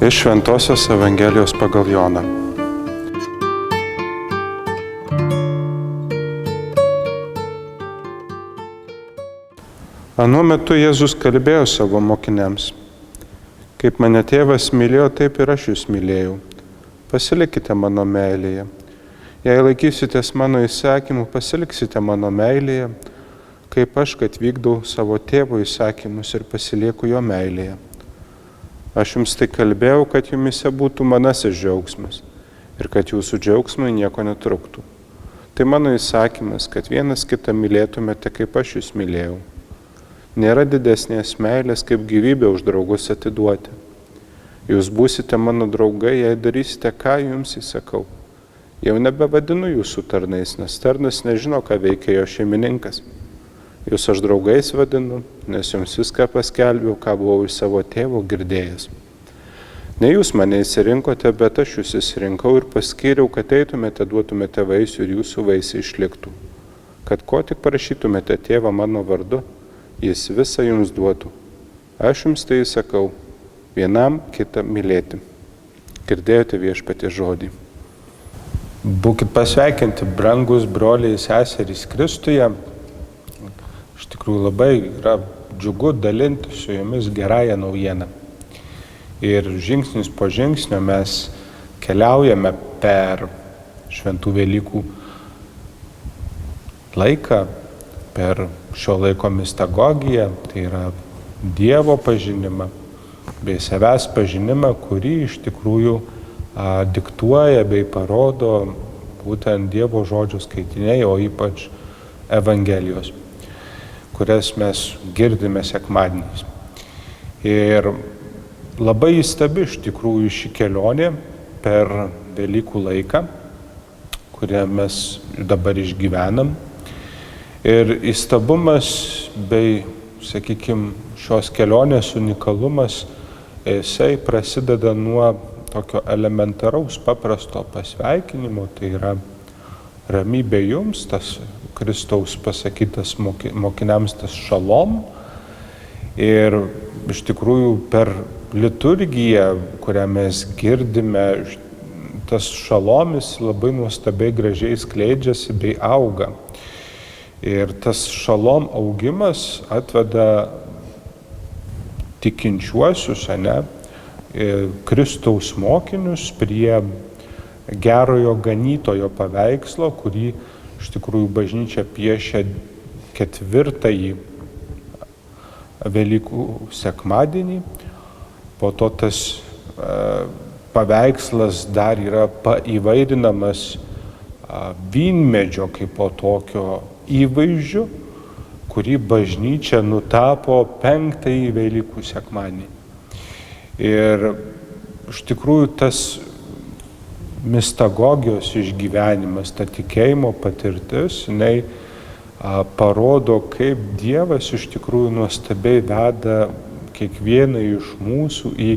Iš Šventosios Evangelijos pagal Joną. Anuo metu Jėzus kalbėjo savo mokiniams: kaip mane tėvas mylėjo, taip ir aš jūs mylėjau. Pasilikite mano meilėje. Jei laikysitės mano įsakymų, pasiliksite mano meilėje, kaip aš, kad vykdau savo tėvo įsakymus ir pasilieku jo meilėje. Aš jums tai kalbėjau, kad jumise būtų manasis džiaugsmas ir kad jūsų džiaugsmui nieko netruktų. Tai mano įsakymas, kad vienas kitą mylėtumėte, kaip aš jūs mylėjau. Nėra didesnės meilės, kaip gyvybę už draugus atiduoti. Jūs būsite mano draugai, jei darysite, ką jums įsakau. Jau nebevadinu jūsų tarnais, nes tarnas nežino, ką veikia jo šeimininkas. Jūs aš draugais vadinu, nes jums viską paskelbiau, ką buvau iš savo tėvo girdėjęs. Ne jūs mane įsirinkote, bet aš jūs įsirinkau ir paskyriau, kad eitumėte, duotumėte vaisių ir jūsų vaisiai išliktų. Kad ko tik prašytumėte tėvą mano vardu, jis visą jums duotų. Aš jums tai įsakau, vienam kitą mylėti. Girdėjote Viešpaties žodį. Būkit pasveikinti, brangus broliai ir seserys Kristuje. Iš tikrųjų labai yra džiugu dalinti su jumis gerąją naujieną. Ir žingsnis po žingsnio mes keliaujame per šventų Velykų laiką, per šio laiko mistagogiją, tai yra Dievo pažinimą bei savęs pažinimą, kurį iš tikrųjų diktuoja bei parodo būtent Dievo žodžio skaitiniai, o ypač Evangelijos, kurias mes girdime sekmadieniais. Ir labai įstabi iš tikrųjų ši kelionė per Velykų laiką, kurią mes dabar išgyvenam. Ir įstabumas bei, sakykime, šios kelionės unikalumas, jisai prasideda nuo tokio elementaraus, paprasto pasveikinimo, tai yra ramybė jums, tas Kristaus pasakytas mokiniams tas šalom. Ir iš tikrųjų per liturgiją, kurią mes girdime, tas šalomis labai nuostabiai gražiai skleidžiasi bei auga. Ir tas šalom augimas atveda tikinčiuosius, Kristaus mokinius prie gerojo ganytojo paveikslo, kurį iš tikrųjų bažnyčia piešia 4. Velykų sekmadienį. Po to tas paveikslas dar yra paįvairinamas vynmedžio kaip po tokio įvaizdžiu, kurį bažnyčia nutapo 5. Velykų sekmadienį. Ir iš tikrųjų tas mistagogijos išgyvenimas, ta tikėjimo patirtis, jinai parodo, kaip Dievas iš tikrųjų nuostabiai veda kiekvieną iš mūsų į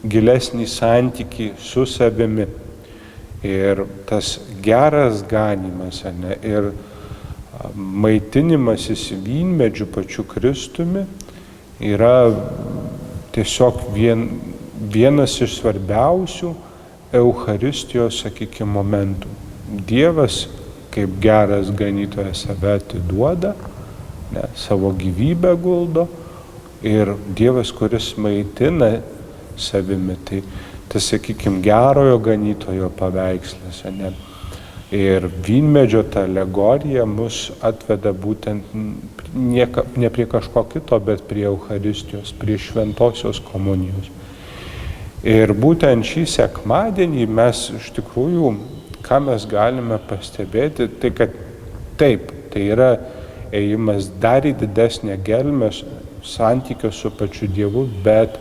gilesnį santykį su savimi. Ir tas geras ganymas, ir maitinimasis vynmedžiu pačiu Kristumi yra tiesiog vienas iš svarbiausių Eucharistijos, sakykime, momentų. Dievas, kaip geras ganytojas, save atiduoda, savo gyvybę guldo, ir Dievas, kuris maitina savimi, tai sakykime, gerojo ganytojo paveikslas. Ir vynmedžio ta alegorija mus atveda būtent ne prie kažko kito, bet prie Eucharistijos, prie šventosios komunijos. Ir būtent šį sekmadienį mes iš tikrųjų, ką mes galime pastebėti, tai kad taip, tai yra ėjimas dar į didesnę gelmę santykio su pačiu Dievu, bet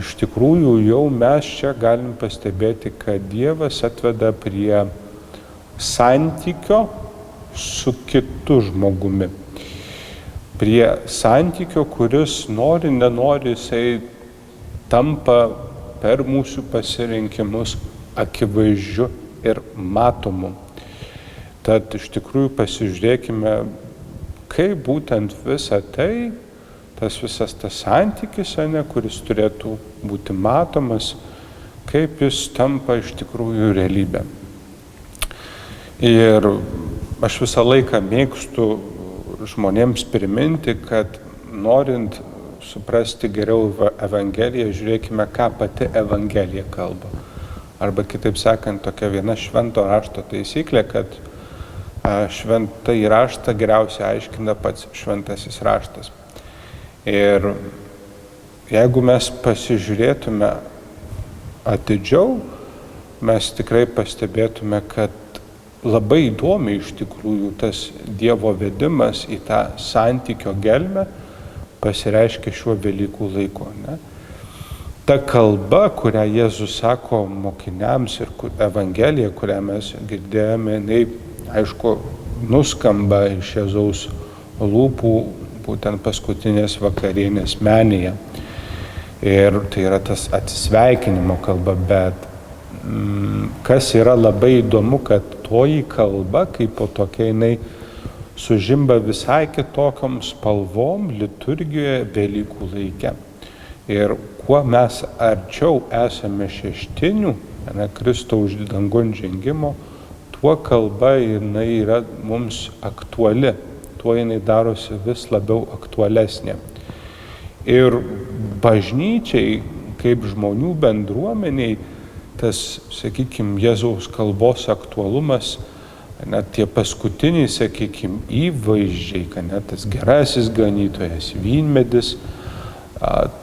iš tikrųjų jau mes čia galim pastebėti, kad Dievas atveda prie santykio su kitu žmogumi. Prie santykio, kuris nori, nenori, jisai tampa per mūsų pasirinkimus akivaizdžiu ir matomu. Tad iš tikrųjų pasižiūrėkime, kaip būtent visa tai, tas visas tas santykis, kuris turėtų būti matomas, kaip jis tampa iš tikrųjų realybė. Ir aš visą laiką mėgstu žmonėms priminti, kad norint suprasti geriau Evangeliją, žiūrėkime, ką pati Evangelija kalba. Arba kitaip sakant, tokia viena švento rašto taisyklė, kad šventąjį raštą geriausiai aiškina pats šventasis raštas. Ir jeigu mes pasižiūrėtume atidžiau, mes tikrai pastebėtume, kad labai įdomiai iš tikrųjų tas Dievo vedimas į tą santykio gelmę pasireiškia šiuo Velykų laiku. Ne? Ta kalba, kurią Jėzus sako mokiniams ir Evangelija, kurią mes girdėjome, jinai, aišku, nuskamba iš Jėzaus lūpų būtent paskutinės vakarienės menėje. Ir tai yra tas atsisveikinimo kalba, bet kas yra labai įdomu, kad toji kalba, kaip po tokia, jinai sužimba visai kitokiom spalvom liturgijoje Velykų laike. Ir kuo mes arčiau esame šeštinių, Kristaus dangun žengimo, tuo kalba jinai yra mums aktuali, tuo jinai darosi vis labiau aktualesnė. Ir bažnyčiai, kaip žmonių bendruomeniai, tas, sakykime, Jėzaus kalbos aktualumas, net tie paskutiniai, sakykime, įvaizdžiai, kad net tas gerasis ganytojas, vynmedis,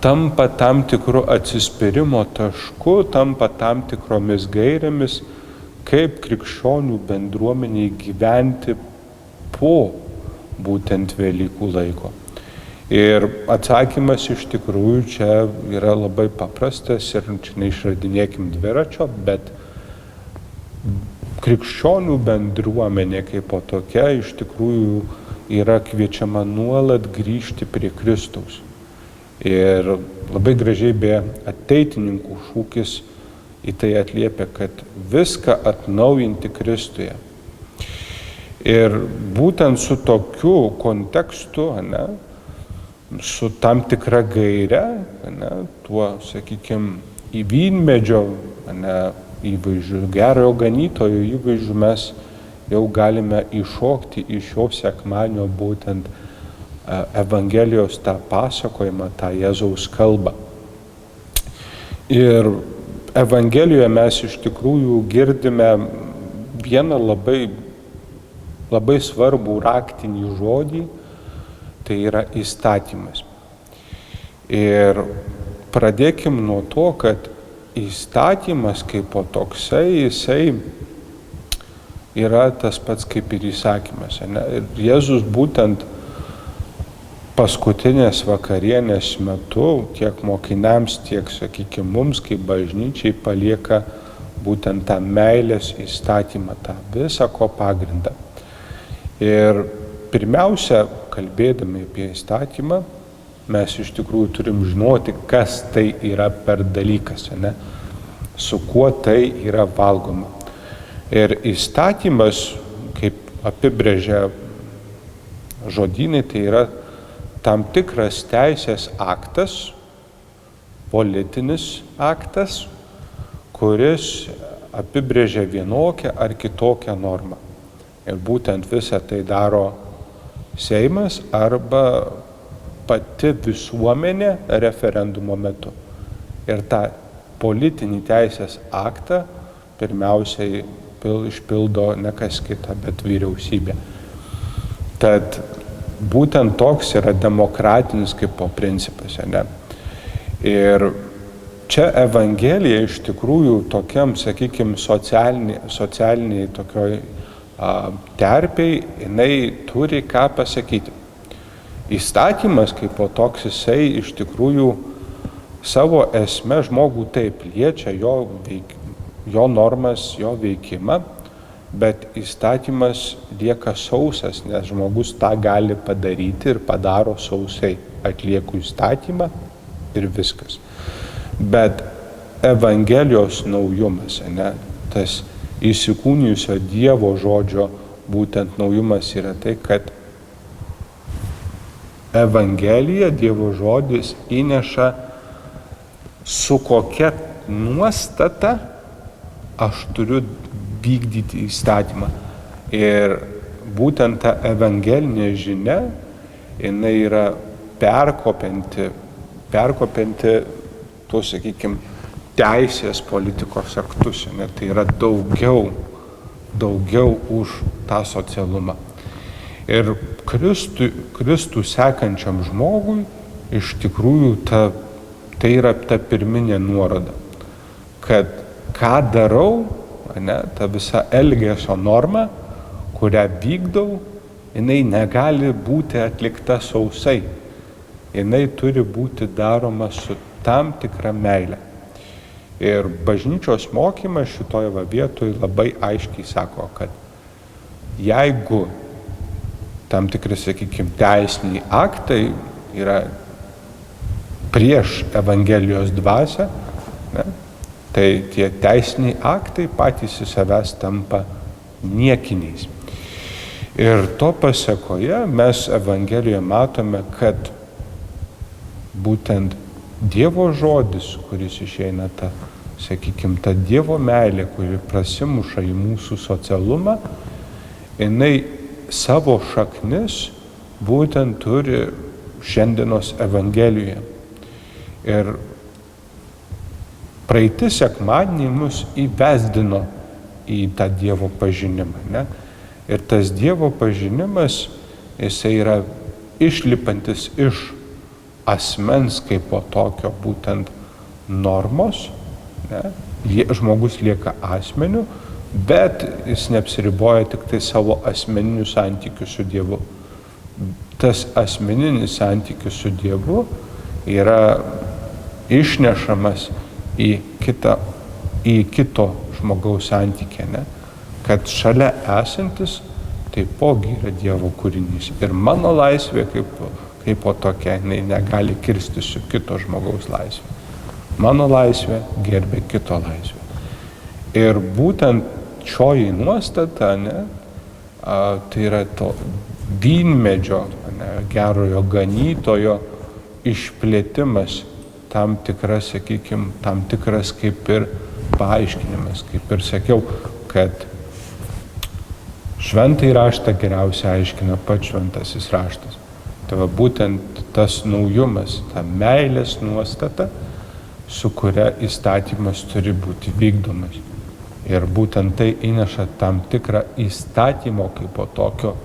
tampa tam tikru atsispyrimo tašku, tampa tam tikromis gairėmis, kaip krikščionių bendruomeniai gyventi po būtent Velykų laiko. Ir atsakymas iš tikrųjų čia yra labai paprastas ir čia neišradinėkim dviračio, bet krikščionių bendruomenė kaip po tokia iš tikrųjų yra kviečiama nuolat grįžti prie Kristaus. Ir labai gražiai beje ateitininkų šūkis į tai atliepia, kad viską atnaujinti Kristuje. Ir būtent su tokiu kontekstu, su tam tikra gaire, tuo, sakykime, į vynmedžio įvaizdžių, gerojo ganytojo įvaizdžių mes jau galime iššokti iš šio sekmadienio būtent Evangelijos tą pasakojimą, tą Jėzaus kalbą. Ir Evangelijoje mes iš tikrųjų girdime vieną labai svarbų raktinį žodį, tai yra įstatymas. Ir pradėkim nuo to, kad įstatymas kaip po toksai, jisai yra tas pats kaip ir įsakymas. Ir Jėzus būtent paskutinės vakarienės metu tiek mokiniams, tiek, sakykime, mums kaip bažnyčiai palieka būtent tą meilės įstatymą, tą visą ko pagrindą. Ir pirmiausia, kalbėdami apie įstatymą, mes iš tikrųjų turim žinoti, kas tai yra per dalykas, su kuo tai yra valgoma. Ir įstatymas, kaip apibrėžia žodynai, tai yra tam tikras teisės aktas, politinis aktas, kuris apibrėžia vienokią ar kitokią normą. Ir būtent visą tai daro Seimas arba pati visuomenė referendumo metu. Ir tą politinį teisės aktą pirmiausiai išpildo ne kas kita, bet vyriausybė. Tad būtent toks yra demokratinis kaip po principas. Ir čia Evangelija iš tikrųjų tokiam, sakykime, socialiniai tokioj terpiai, jinai turi ką pasakyti. Įstatymas kaip po toks, jisai iš tikrųjų savo esme žmogų taip liečia, jo normas, jo veikimą, bet įstatymas lieka sausas, nes žmogus tą gali padaryti ir padaro sausai. Atlieku įstatymą ir viskas. Bet Evangelijos naujumas, tas įsikūnijusio Dievo žodžio būtent naujumas yra tai, kad Evangelija, Dievo žodis įneša su kokia nuostata, aš turiu vykdyti įstatymą. Ir būtent ta evangelinė žinia, jinai yra perkopianti tuos, sakykime, teisės politikos aktus. Tai yra daugiau už tą socialumą. Ir Kristų sekančiam žmogui iš tikrųjų tai yra ta pirminė nuoroda, kad ką darau, ta visa elgesio norma, kurią vykdau, jinai negali būti atlikta sausai. Jinai turi būti daroma su tam tikra meile. Ir bažnyčios mokymas šitoje vietoje labai aiškiai sako, kad jeigu tam tikri, sakykime, teisiniai aktai yra prieš Evangelijos dvasią, tai tie teisiniai aktai patys į savęs tampa niekiniais. Ir to pasekoje mes Evangelijoje matome, kad būtent Dievo žodis, kuris išeina ta Dievo meilė, kuri prasimuša į mūsų socialumą, jinai savo šaknis būtent turi šiandienos Evangelijoje. Ir praeiti sekmadienį mus įvesdino į tą Dievo pažinimą. Ir tas Dievo pažinimas, jisai yra išlipantis iš asmens kaip po tokio būtent normos. Žmogus lieka asmeniu, bet jis neapsiriboja tik tai savo asmeninių santykių su Dievu. Tas asmeninis santykis su Dievu yra išnešamas į kito žmogaus santykį, kad šalia esantis taipogi yra Dievo kūrinys. Ir mano laisvė kaip po tokia, jinai negali kirsti su kito žmogaus laisvė. Mano laisvė gerbė kito laisvę. Ir būtent šioji nuostata, tai yra to vynmedžio, gerojo ganytojo išplėtimas, tam tikras kaip ir paaiškinimas, kaip ir sakiau, kad šventąjį raštą geriausiai aiškina pats šventasis raštas. Tai būtent tas naujumas, ta meilės nuostata, su kuria įstatymas turi būti vykdomas. Ir būtent tai įneša tam tikrą įstatymo kaip po tokio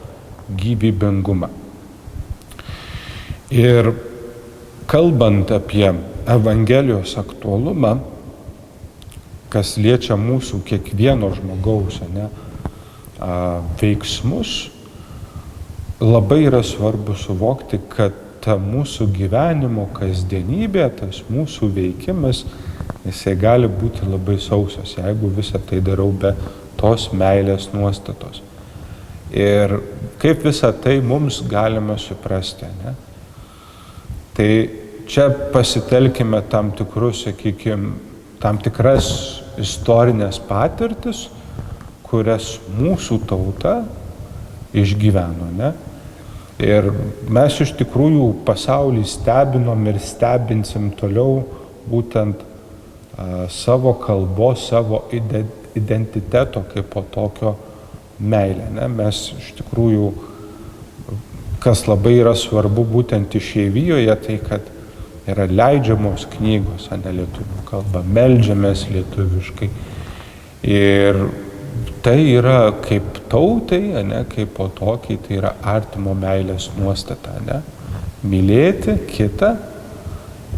gyvybingumą. Ir kalbant apie Evangelijos aktualumą, kas liečia mūsų kiekvieno žmogaus veiksmus, labai yra svarbu suvokti, kad ta mūsų gyvenimo kasdienybė, tas mūsų veikimas, jisai gali būti labai sausas, jeigu visą tai darau be tos meilės nuostatos. Ir kaip visą tai mums galime suprasti, Tai čia pasitelkime tam tikras istorinės patirtis, kurias mūsų tauta išgyveno, Ir mes iš tikrųjų pasaulį stebinom ir stebinsim toliau būtent savo kalbos, savo identiteto kaip po tokio meilę. Mes iš tikrųjų, kas labai yra svarbu būtent išeivijoje, tai kad yra leidžiamos knygos, lietuvių kalba, meldžiamės lietuviškai. Ir tai yra kaip tautai, kaip po tokiai, tai yra artimo meilės nuostata, Mylėti kitą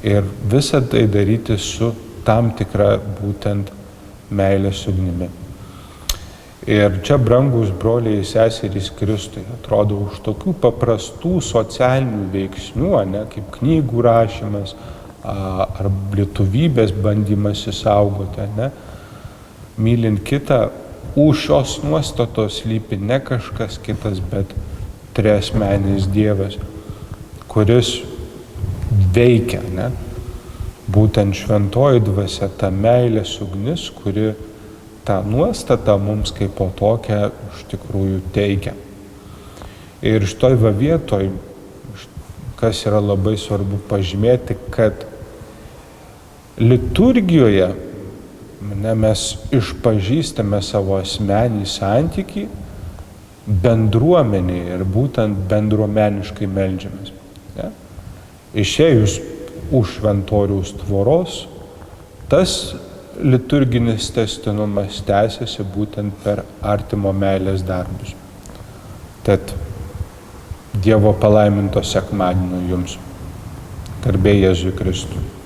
ir visą tai daryti su tam tikra būtent meilės ugnimi. Ir čia, brangus broliai ir seserys Kristui, atrodo, už tokių paprastų socialinių veiksnių, kaip knygų rašymas ar lietuvybės bandymas įsaugoti, mylint kitą, už šios nuostatos slypi ne kažkas kitas, bet triasmenis Dievas, kuris veikia, būtent šventoji dvasia, ta meilės ugnis, kuri tą nuostatą mums kaip po tokią iš tikrųjų teikia. Ir šitoj vietoj, kas yra labai svarbu pažymėti, kad liturgijoje Mes išpažįstame savo asmenį santykį bendruomenėje ir būtent bendruomeniškai meldžiamės. Ne? Išėjus už šventoriaus tvoros, tas liturginis tęstinumas tęsiasi būtent per artimo meilės darbus. Tad Dievo palaiminto sekmadienio jums. Garbė Jėzui Kristui.